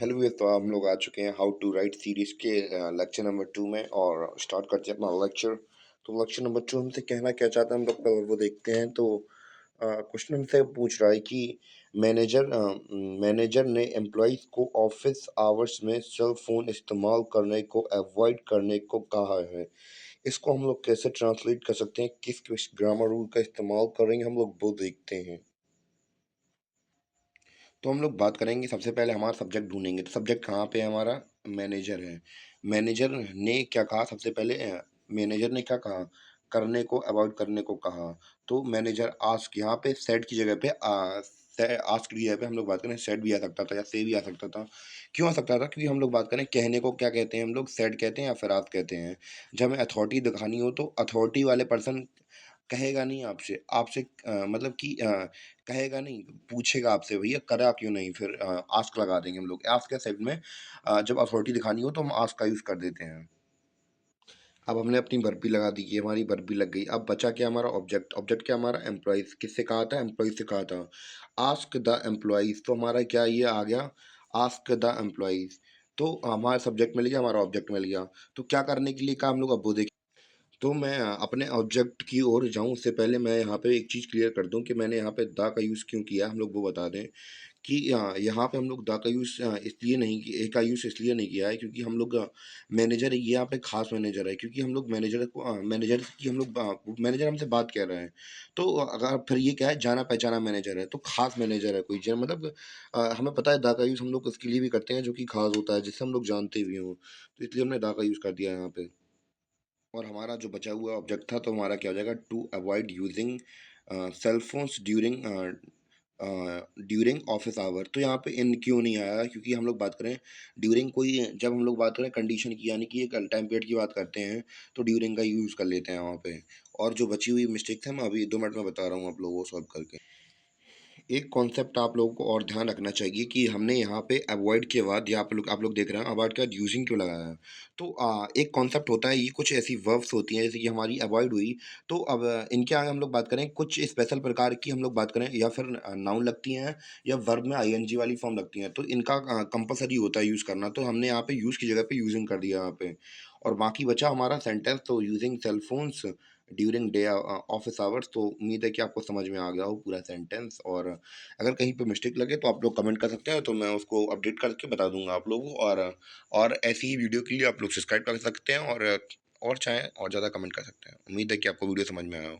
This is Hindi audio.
हेलो ये तो हम लोग आ चुके हैं हाउ टू राइट सीरीज के लेक्चर नंबर 2 में और स्टार्ट करते हैं अपना लेक्चर। तो लेक्चर नंबर 2 हमसे कहना क्या चाहता है हम लोग पहले वो देखते हैं। तो क्वेश्चन हमसे पूछ रहा है कि मैनेजर ने एम्प्लॉयज को ऑफिस आवर्स में सेल फोन इस्तेमाल करने को अवॉइड करने को कहा है। इसको हम लोग कैसे ट्रांसलेट कर सकते हैं, किस किस ग्रामर रूल का इस्तेमाल करेंगे हम लोग वो देखते हैं। तो हम लोग बात करेंगे, सबसे पहले हमारा सब्जेक्ट ढूंढेंगे। तो सब्जेक्ट कहाँ पे है हमारा? मैनेजर है। मैनेजर ने क्या कहा सबसे पहले? मैनेजर ने क्या कहा? करने को अवॉइड करने को कहा। तो मैनेजर आस्क, यहाँ पे सेड की जगह पे आस्क की जगह पे हम लोग बात करें सेड भी आ सकता था या से भी आ सकता था। क्यों आ सकता था? क्योंकि हम लोग बात करें कहने को क्या कहते हैं हम लोग? सेड कहते हैं या फिर आस्क कहते हैं। जब हमें अथॉरिटी दिखानी हो तो अथॉरिटी वाले पर्सन कहेगा नहीं आपसे आपसे मतलब कि कहेगा नहीं, पूछेगा आपसे भैया करा क्यों नहीं, फिर आस्क लगा देंगे हम लोग। आस्क के साइड में जब अथॉरिटी दिखानी हो तो हम आस्क का यूज़ कर देते हैं। अब हमने अपनी भर्ती लगा दी, ये हमारी भर्ती लग गई। अब बचा क्या हमारा? ऑब्जेक्ट। ऑब्जेक्ट क्या हमारा? एम्प्लॉइज। किससे कहा था? एम्प्लॉइज से कहा था। आस्क द एम्प्लॉइज, तो हमारा क्या ये आ गया? Ask the employees. तो हमारा सब्जेक्ट मिल गया, हमारा ऑब्जेक्ट मिल गया। तो क्या करने के लिए कहा हम लोग, अब वो देखिए। तो मैं अपने ऑब्जेक्ट की ओर जाऊँ उससे पहले मैं यहाँ पे एक चीज़ क्लियर कर दूँ कि मैंने यहाँ पे द का यूज़ क्यों किया है, हम लोग वो बता दें। कि यहाँ पे हम लोग द का यूज़ इसलिए नहीं कि ए का यूज़ इसलिए नहीं किया है क्योंकि हम लोग मैनेजर, ये यहाँ पे खास मैनेजर है क्योंकि हम लोग मैनेजर को मैनेजर की हम लोग मैनेजर हमसे बात कर रहे हैं। तो अगर फिर ये क्या है, जाना पहचाना मैनेजर है तो खास मैनेजर है कोई मतलब हमें पता है द का यूज़ हम लोग उसके लिए भी करते हैं जो कि खास होता है, जिससे हम लोग जानते भी हों। तो इसलिए हमने द का यूज़ कर दिया है यहाँ पे। और हमारा जो बचा हुआ ऑब्जेक्ट था तो हमारा क्या हो जाएगा? To avoid using cell phones during office hour. तो यहाँ पे इन क्यों नहीं आया? क्योंकि हम लोग बात करें ड्यूरिंग, कोई जब हम लोग बात करें कंडीशन की, यानी कि एक टाइम पीरियड की बात करते हैं तो ड्यूरिंग का यूज़ कर लेते हैं वहाँ पे। और जो बची हुई मिस्टेक है मैं अभी 2 मिनट में बता रहा हूँ आप लोगों को सॉल्व करके। एक कॉन्सेप्ट आप लोगों को और ध्यान रखना चाहिए कि हमने यहाँ पे अवॉइड के बाद, या आप लोग देख रहे हैं अवॉइड के बाद यूजिंग क्यों लगाया है। तो एक कॉन्सेप्ट होता है, ये कुछ ऐसी वर्ब्स होती हैं जैसे कि हमारी अवॉइड हुई। तो अब इनके आगे हम लोग बात करें कुछ स्पेशल प्रकार की, हम लोग बात करें या फिर नाउन लगती हैं या वर्ब में आईएनजी वाली फॉर्म लगती हैं, तो इनका कंपलसरी होता है यूज़ करना। तो हमने यहाँ पे यूज़ की जगह पे यूजिंग कर दिया यहाँ पे। और बाकी बचा हमारा सेंटेंस, तो using cellphones during day office hours. तो उम्मीद है कि आपको समझ में आ गया हो पूरा सेंटेंस। और अगर कहीं पे मिस्टेक लगे तो आप लोग कमेंट कर सकते हैं, तो मैं उसको अपडेट करके बता दूंगा आप लोगों को। और ऐसी ही वीडियो के लिए आप लोग सब्सक्राइब कर सकते हैं और चाहें और ज़्यादा कमेंट कर सकते हैं। उम्मीद है कि आपको वीडियो समझ में आया हो।